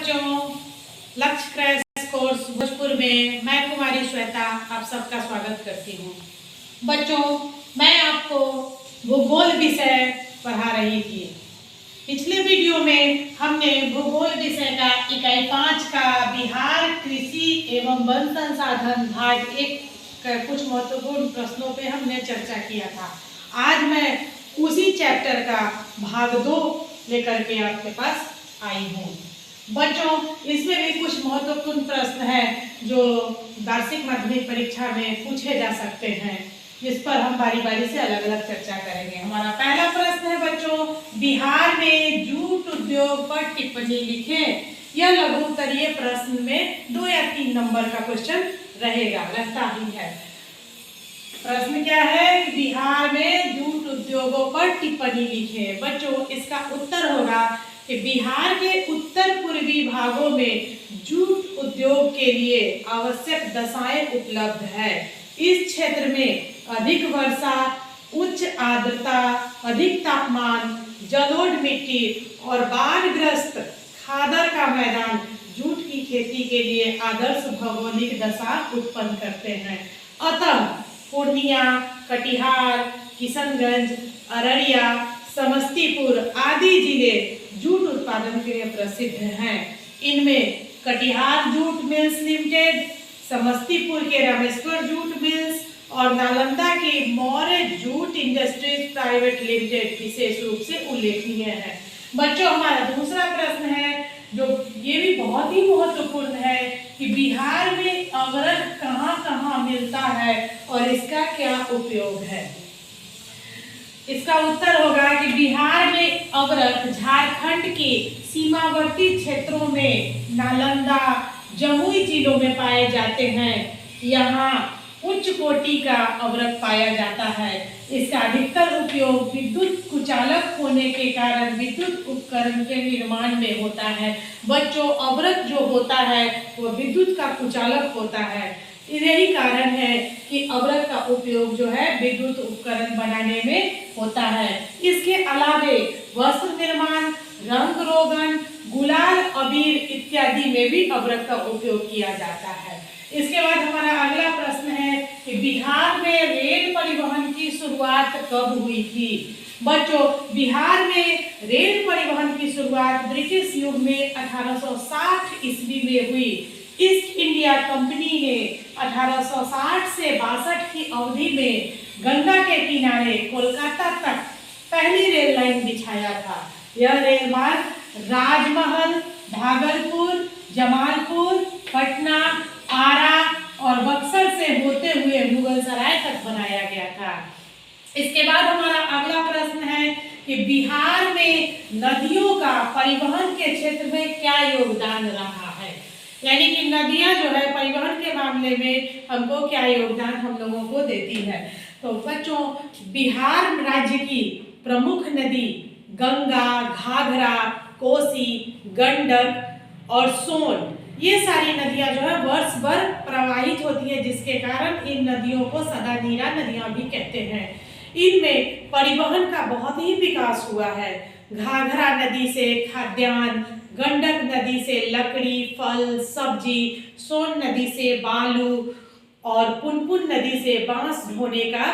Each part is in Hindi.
बच्चों, लक्ष्य क्रैश कोर्स भोजपुर में मैं कुमारी श्वेता आप सबका स्वागत करती हूँ। बच्चों, मैं आपको भूगोल विषय पढ़ा रही थी। पिछले वीडियो में हमने भूगोल विषय का इकाई 5 का बिहार कृषि एवं वन संसाधन भाग 1 का कुछ महत्वपूर्ण प्रश्नों पे हमने चर्चा किया था। आज मैं उसी चैप्टर का भाग 2 लेकर के आपके पास आई हूँ। बच्चों, इसमें भी कुछ महत्वपूर्ण प्रश्न हैं जो वार्षिक माध्यमिक परीक्षा में पूछे जा सकते हैं, जिस पर हम बारी बारी से अलग अलग चर्चा करेंगे। हमारा पहला प्रश्न है बच्चों, बिहार में जूट उद्योग पर टिप्पणी लिखें। यह लघु उत्तरीय प्रश्न में 2 या 3 नंबर का क्वेश्चन रहेगा, रहता ही है। प्रश्न क्या है कि बिहार में जूट उद्योगों पर टिप्पणी लिखें। बच्चों, इसका उत्तर होगा कि बिहार के उत्तर पूर्वी भागों में जूट उद्योग के लिए आवश्यक दशाएं उपलब्ध है। इस क्षेत्र में अधिक वर्षा, उच्च आर्द्रता, अधिक तापमान, जलोढ़ मिट्टी और बाढ़ग्रस्त खादर का मैदान जूट की खेती के लिए आदर्श भौगोलिक दशा उत्पन्न करते हैं। अतः पूर्णिया, कटिहार, किशनगंज, अररिया, समस्तीपुर आदि जिले जूट उत्पादन के लिए प्रसिद्ध हैं। इनमें Katihar jute mills limited, Samastipur के रामेश्वर जूट मिल्स और नालंदा की Maurya jute industries private limited विशेष रूप से उल्लेखनीय है। बच्चों, हमारा दूसरा प्रश्न है जो ये भी बहुत ही महत्वपूर्ण है कि बिहार में अवरक कहाँ-कहाँ मिलता है और इसका क्या उपयोग है। इसका उत्तर होगा कि बिहार में अवरक झारखंड के सीमावर्ती क्षेत्रों में नालंदा, जमुई जिलों में पाए जाते हैं। यहाँ उच्च कोटि का अवरक पाया जाता है। इसका अधिकतर उपयोग विद्युत कुचालक होने के कारण विद्युत उपकरण के निर्माण में होता है। बच्चों, अवरक जो होता है वो विद्युत का कुचालक होता है। यही कारण है कि अवरक का उपयोग जो है विद्युत उपकरण बनाने में होता है। इसके अलावे वस्त्र निर्माण, रंग रोगन, गुलाल, अबीर इत्यादि में भी अवरक का उपयोग किया जाता है। इसके बाद हमारा अगला प्रश्न है कि बिहार में रेल परिवहन की शुरुआत कब हुई थी। बच्चों, बिहार में रेल परिवहन की शुरुआत ब्रिटिश युग में 1860 ईस्वी में हुई। ईस्ट इंडिया कंपनी ने 1860 से 62 की अवधि में गंगा के किनारे कोलकाता तक पहली रेल लाइन बिछाया था। यह रेल मार्ग राजमहल, भागलपुर, जमालपुर, पटना, आरा और बक्सर से होते हुए मुगलसराय तक बनाया गया था। इसके बाद हमारा अगला प्रश्न है कि बिहार में नदियों का परिवहन के क्षेत्र में क्या योगदान रहा है। यानी कि नदियां जो है परिवहन के मामले में हमको क्या योगदान हम लोगों को देती है। तो बच्चों, बिहार राज्य की प्रमुख नदी गंगा, घाघरा, कोसी, गंडक और सोन, ये सारी नदियां जो है वर्ष भर प्रवाहित होती है, जिसके कारण इन नदियों को सदानीरा नदियां भी कहते हैं। इनमें परिवहन का बहुत ही विकास हुआ है। घाघरा नदी से खाद्यान्न, गंडक नदी से लकड़ी, फल, सब्जी, सोन नदी से बालू और पुनपुन नदी से बांस ढोने का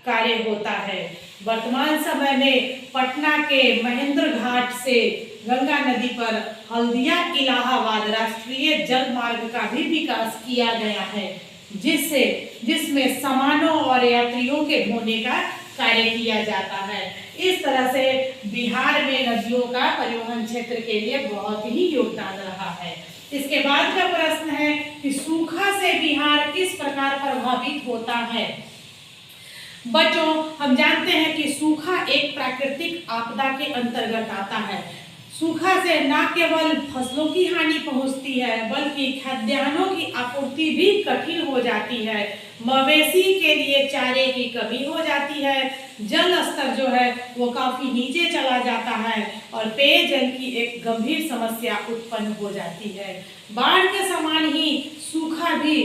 कार्य होता है। वर्तमान समय में पटना के महेंद्र घाट से गंगा नदी पर हल्दिया इलाहाबाद राष्ट्रीय जल मार्ग का भी विकास किया गया है, जिसमें सामानों और यात्रियों के ढोने का कार्य किया जाता है। इस तरह से बिहार में नदियों का परिवहन क्षेत्र के लिए बहुत ही योगदान रहा है। इसके बाद का प्रश्न है कि सूखा से बिहार किस प्रकार प्रभावित होता है। बच्चों, हम जानते हैं कि सूखा एक प्राकृतिक आपदा के अंतर्गत आता है। सूखा से न केवल फसलों की हानि पहुंचती है बल्कि खाद्यान्नों की आपूर्ति भी कठिन हो जाती है। मवेशी के लिए चारे की कमी हो जाती है। जल स्तर जो है वो काफी नीचे चला जाता है और पेयजल की एक गंभीर समस्या उत्पन्न हो जाती है। बाढ़ के समान ही सूखा भी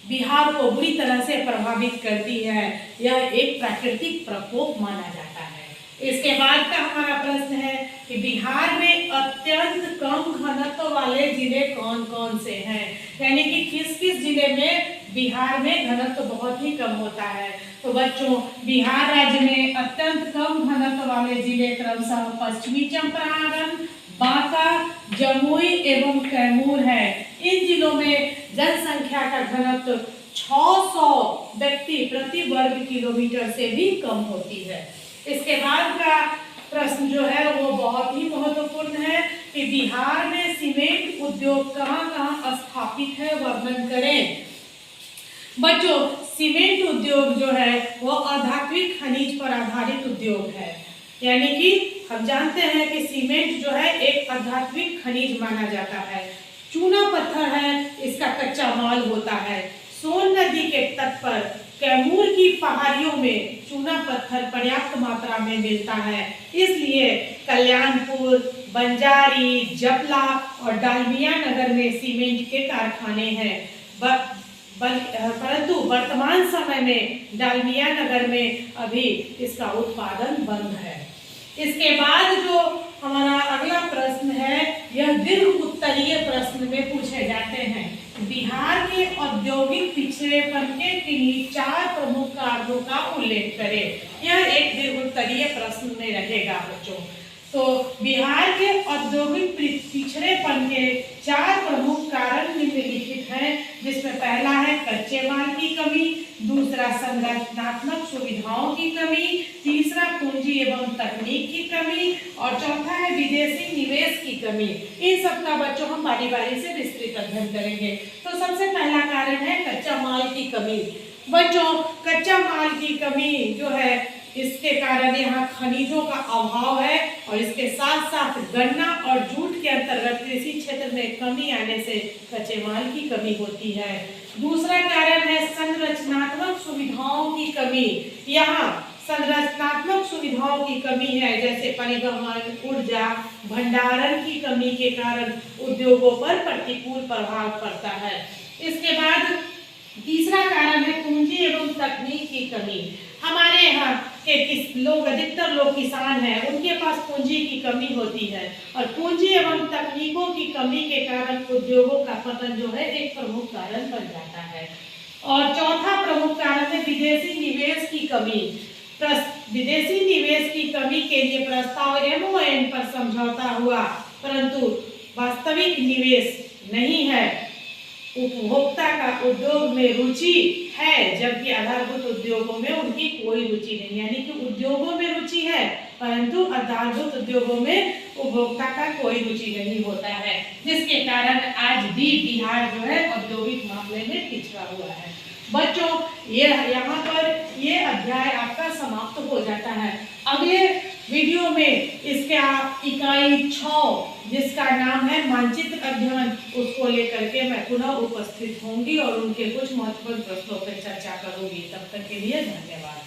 बिहार को बुरी तरह से प्रभावित करती है। यह एक प्राकृतिक प्रकोप माना जाता है। इसके बाद का हमारा प्रश्न है कि बिहार में अत्यंत कम घनत्व वाले जिले कौन कौन से हैं, यानी कि किस किस जिले में बिहार में घनत्व बहुत ही कम होता है। तो बच्चों, बिहार राज्य में अत्यंत कम घनत्व वाले जिले क्रमशः पश्चिमी चंपारण, बांका, जमुई एवं कैमूर है। इन जिलों में जनसंख्या का घनत्व 600 व्यक्ति प्रति वर्ग किलोमीटर से भी कम होती है। इसके बाद का प्रश्न जो है वो बहुत ही महत्वपूर्ण है कि बिहार में सीमेंट उद्योग कहाँ-कहाँ स्थापित है, वर्णन करें। बच्चों, सीमेंट उद्योग जो है वो अधात्विक खनिज पर आधारित उद्योग है, यानी कि हम जानते हैं कि सीमेंट जो है एक अधात्विक खनिज माना जाता है। चूना पत्थर है, इसका कच्चा माल होता है। सोन नदी के तट पर कैमूर की पहाड़ियों में चूना पत्थर पर्याप्त मात्रा में मिलता है, इसलिए कल्याणपुर, बंजारी, जपला और डालमिया नगर में सीमेंट के कारखाने हैं। परंतु वर्तमान समय में डालमिया नगर में अभी इसका उत्पादन बंद है। इसके बाद जो हमारा अगला प्रश्न है, यह दीर्घ उत्तरीय प्रश्न में पूछे जाते हैं। बिहार के औद्योगिक पिछड़ेपन के किन्हीं 4 प्रमुख कारणों का उल्लेख करें। यह एक दीर्घ उत्तरीय प्रश्न में रहेगा बच्चों। तो बिहार के औद्योगिक पिछड़ेपन के 4 प्रमुख कारण निम्नलिखित हैं, जिसमें पहला है कच्चे माल की कमी, दूसरा संरचनात्मक सुविधाओं की कमी, तीसरा पूंजी एवं तकनीक की कमी और चौथा है विदेशी निवेश की कमी। इन सब का बच्चों हम बारी बारी से विस्तृत अध्ययन करेंगे। तो सबसे पहला कारण है कच्चा माल की कमी। बच्चों, कच्चा माल की कमी जो है इसके कारण यहाँ खनिजों का अभाव है और इसके साथ साथ गन्ना और जूट के अंतर्गत कृषि क्षेत्र में कमी आने से कच्चे माल की कमी होती है। दूसरा कारण है संरचनात्मक सुविधाओं की कमी। यहाँ संरचनात्मक सुविधाओं की कमी है, जैसे परिवहन, ऊर्जा, भंडारण की कमी के कारण उद्योगों पर प्रतिकूल प्रभाव पड़ता है। इसके बाद तीसरा कारण है पूंजी एवं तकनीक की कमी। हमारे यहाँ के अधिकतर लोग किसान हैं, उनके पास पूंजी की कमी होती है और पूंजी एवं तकनीकों की कमी के कारण उद्योगों का पतन जो है एक प्रमुख कारण बन जाता है। और चौथा प्रमुख कारण है विदेशी निवेश की कमी। विदेशी निवेश की कमी के लिए प्रस्ताव MON पर समझौता हुआ, परंतु वास्तविक निवेश नहीं है। उपभोक्ता का उद्योग में रुचि है, जबकि आधारभूत उद्योगों में उनकी कोई रुचि नहीं, यानी कि उद्योगों में रुचि है परंतु आधारभूत उद्योगों में उपभोक्ता का कोई रुचि नहीं होता है, जिसके कारण आज भी बिहार जो है औद्योगिक मामले में पिछड़ा हुआ है। बच्चों, ये यहाँ पर ये अध्याय आपका समाप्त हो जाता है। अगले वीडियो में इसका इकाई 6 जिसका नाम है मानचित्र अध्ययन, उसको लेकर के मैं पुनः उपस्थित होंगी और उनके कुछ महत्वपूर्ण प्रश्नों पर चर्चा करूंगी। तब तक के लिए धन्यवाद।